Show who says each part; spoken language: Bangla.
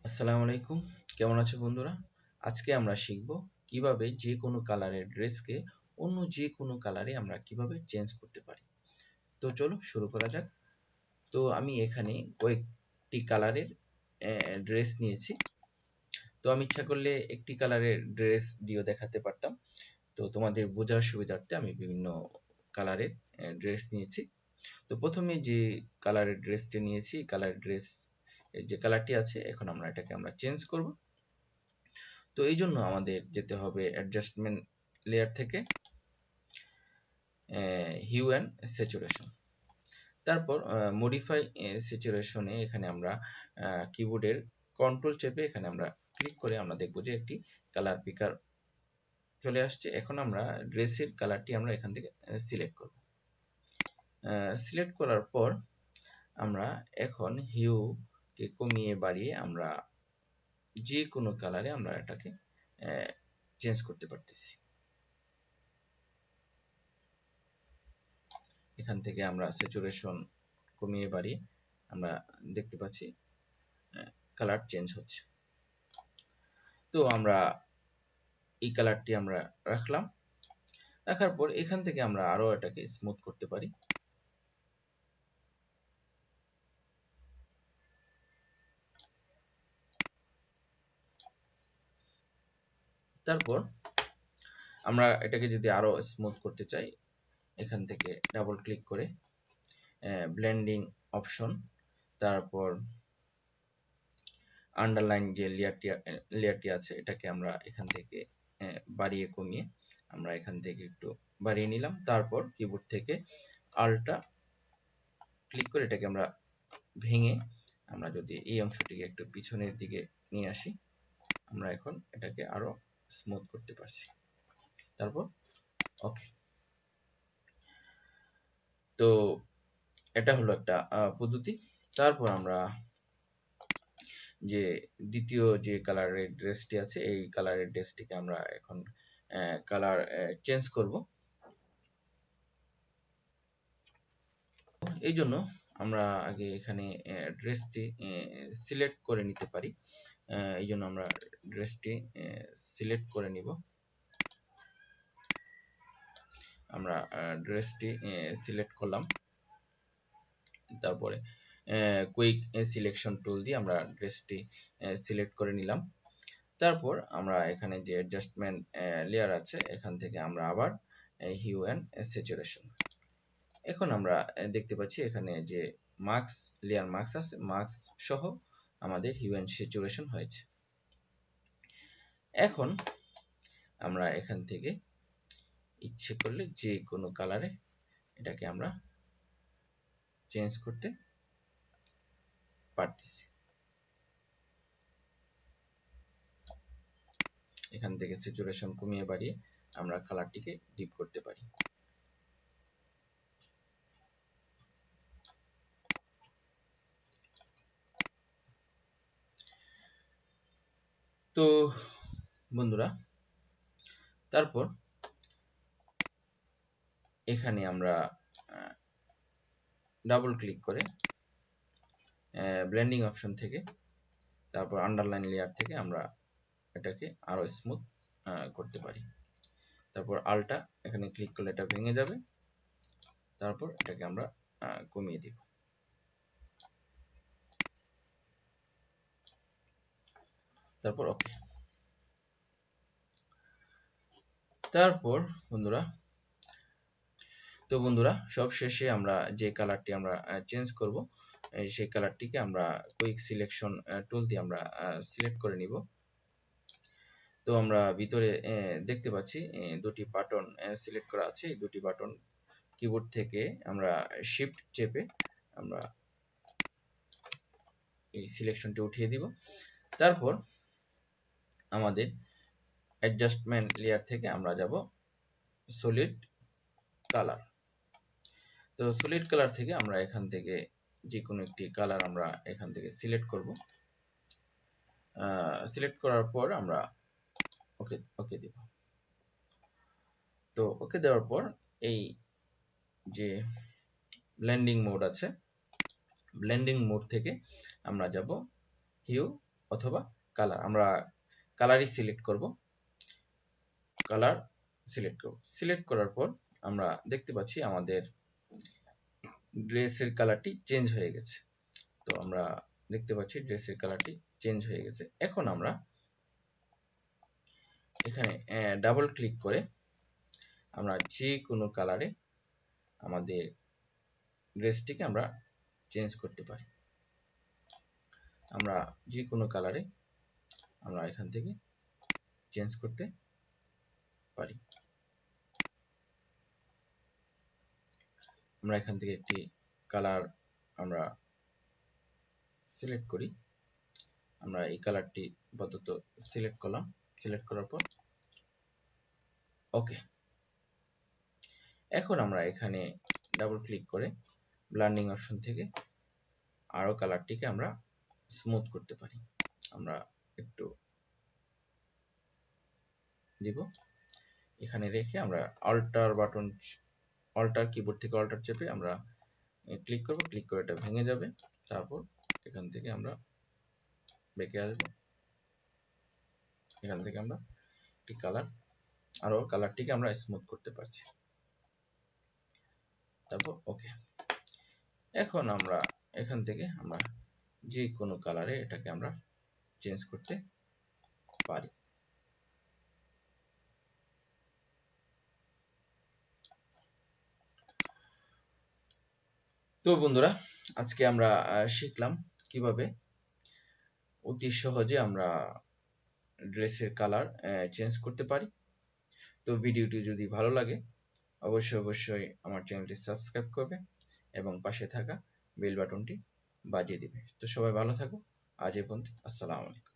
Speaker 1: আসসালামু আলাইকুম। কেমন আছো বন্ধুরা? আজকে আমরা শিখব কিভাবে যে কোনো কালারের ড্রেসকে অন্য যে কোনো কালারে আমরা কিভাবে চেঞ্জ করতে পারি। তো চলো শুরু করা যাক। তো আমি এখানে কয়েকটি কালারের ড্রেস নিয়েছি। তো আমি ইচ্ছা করলে একটি কালারের ড্রেস দিয়েও দেখাতে পারতাম। তো তোমাদের বোঝার সুবিধার্থে আমি বিভিন্ন কালারের ড্রেস নিয়েছি। তো প্রথমে যে কালারের ড্রেসটি নিয়েছি, কালার ড্রেস যে কালারটি আছে, এখন আমরা চেঞ্জ করব। তো এই জন্য আমাদের যেতে হবে অ্যাডজাস্টমেন্ট লেয়ার থেকে হিউ অ্যান্ড স্যাচুরেশন। তারপর মডিফাই স্যাচুরেশনে এখানে আমরা কিবোর্ডের কন্ট্রোল চেপে এখানে আমরা ক্লিক করে আমরা দেখব যে একটি কালার পিকার চলে আসছে। এখন আমরা ড্রেসের কালারটি আমরা এখান থেকে সিলেক্ট করব। সিলেক্ট করার পর আমরা এখন হিউকে কমিয়ে বাড়িয়ে আমরা যে কোনো কালারে আমরা এটাকে চেঞ্জ করতে পারতেছি। এখান থেকে আমরা স্যাচুরেশন কমিয়ে বাড়িয়ে আমরা দেখতে পাচ্ছি কালার চেঞ্জ হচ্ছে। তো আমরা এই কালারটি আমরা রাখলাম। রাখার পর এখান থেকে আমরা আরো এটাকে স্মুথ করতে পারি। তারপর আমরা এটাকে যদি আরো স্মুথ করতে চাই, এখান থেকে ডাবল ক্লিক করে ব্লেন্ডিং অপশন, তারপর আন্ডারলাইন যে লেয়ারটি আছে এটাকে আমরা এখান থেকে বাড়িয়ে কমিয়ে আমরা এখান থেকে একটু বাড়িয়ে নিলাম। তারপর কিবোর্ড থেকে আল্টটা ক্লিক করে এটাকে আমরা ভেঙে আমরা যদি এই অংশটিকে একটু পিছনের দিকে নিয়ে আসি, আমরা এখন এটাকে আরো স্মুথ করতে পারছি। তারপর ওকে। তো এটা হলো একটা পদ্ধতি। তারপর আমরা যে দ্বিতীয় যে কালারের ড্রেসটি আছে, এই কালারের ড্রেসটিকে আমরা এখন কালার চেঞ্জ করব। এই জন্য আমরা আগে এখানে ড্রেসটি সিলেক্ট করে নিতে পারি। এই জন্য আমরা ড্রেসটি সিলেক্ট করে নিব। আমরা ড্রেসটি সিলেক্ট করলাম। তারপরে কুইক সিলেকশন টুল দিয়ে আমরা ড্রেসটি সিলেক্ট করে নিলাম। তারপর আমরা এখানে যে অ্যাডজাস্টমেন্ট লেয়ার আছে, এখান থেকে আমরা আবার হিউ অ্যান্ড স্যাচুরেশন। এখন আমরা দেখতে পাচ্ছি এখানে যে লেয়ার মার্কস আছে, মার্কস সহ আমাদের হিউ অ্যান্ড স্যাচুরেশন হয়েছে। এখন আমরা এখান থেকে ইচ্ছে করলে যে কোনো কালারে এটাকে আমরা চেঞ্জ করতে পারতেছি। এখান থেকে স্যাচুরেশন কমিয়ে বাড়িয়ে আমরা কালারটিকে ডিপ করতে পারি। তো বন্ধুরা, তারপর এখানে আমরা ডাবল ক্লিক করে ব্লেন্ডিং অপশন থেকে, তারপর আন্ডারলাইন লেয়ার থেকে আমরা এটাকে আরো স্মুথ করতে পারি। তারপর আলটা এখানে ক্লিক করলে এটা ভেঙে যাবে। তারপর এটাকে আমরা কমিয়ে দিব। তারপর ওকে। তারপর বন্ধুরা সব শেষে আমরা যে কালারটি আমরা চেঞ্জ করব, সেই কালারটিকে আমরা কুইক সিলেকশন টুল দিয়ে আমরা সিলেক্ট করে নিব। তো আমরা ভিতরে দেখতে পাচ্ছি দুটি বাটন সিলেক্ট করা আছে। এই দুটি বাটন কিবোর্ড থেকে আমরা শিফট চেপে আমরা এই সিলেকশনটি উঠিয়ে দিব। তারপর আমাদের অ্যাডজাস্টমেন্ট লেয়ার থেকে আমরা যাব সলিড কালার। তো সলিড কালার থেকে আমরা এখান থেকে যে কোনো একটি কালার আমরা এখান থেকে সিলেক্ট করব। সিলেক্ট করার পর আমরা ওকে ওকে দেব। তো ওকে দেওয়ার পর এই যে ব্লেন্ডিং মোড আছে, ব্লেন্ডিং মোড থেকে আমরা যাব হিউ অথবা কালার। আমরা কালারই সিলেক্ট করব, কালার সিলেক্ট করব। সিলেক্ট করার পর আমরা দেখতে পাচ্ছি আমাদের ড্রেসের কালারটি চেঞ্জ হয়ে গেছে। তো আমরা দেখতে পাচ্ছি ড্রেসের কালারটি চেঞ্জ হয়ে গেছে। এখন আমরা এখানে ডাবল ক্লিক করে আমরা যে কোনো কালারে আমাদের ড্রেসটিকে আমরা চেঞ্জ করতে পারি। আমরা যে কোনো কালারে আমরা এখান থেকে চেঞ্জ করতে পারি। আমরা এখান থেকে একটি কালার আমরা সিলেক্ট করি। আমরা এই কালারটি আপাতত সিলেক্ট করলাম। সিলেক্ট করার পর ওকে। এখন আমরা এখানে ডাবল ক্লিক করে ব্লেন্ডিং অপশন থেকে আরো কালারটিকে আমরা স্মুথ করতে পারি। আমরা একটু দিব, এখানে রেখে আমরা অল্টার বাটন, অল্টার কিবোর্ড থেকে অল্টার চেপে আমরা ক্লিক করব। ক্লিক করে এটা ভেঙে যাবে। তারপর এখান থেকে আমরা বেঁকে আসবো। এখান থেকে আমরা একটি কালার, আরো কালারটিকে আমরা স্মুথ করতে পারছি। তারপর ওকে। এখন আমরা এখান থেকে আমরা যে কোনো কালারে এটাকে আমরা চেঞ্জ করতে পারি। তো বন্ধুরা, আজকে আমরা শিখলাম কিভাবে অতি সহজে আমরা ড্রেসের কালার চেঞ্জ করতে পারি। তো ভিডিওটি যদি ভালো লাগে অবশ্যই আমার চ্যানেলটি সাবস্ক্রাইব করবে এবং পাশে থাকা বেল বাটনটি বাজিয়ে দিবে। তো সবাই ভালো থাকো। আজ এই পর্যন্ত। আসসালামু আলাইকুম।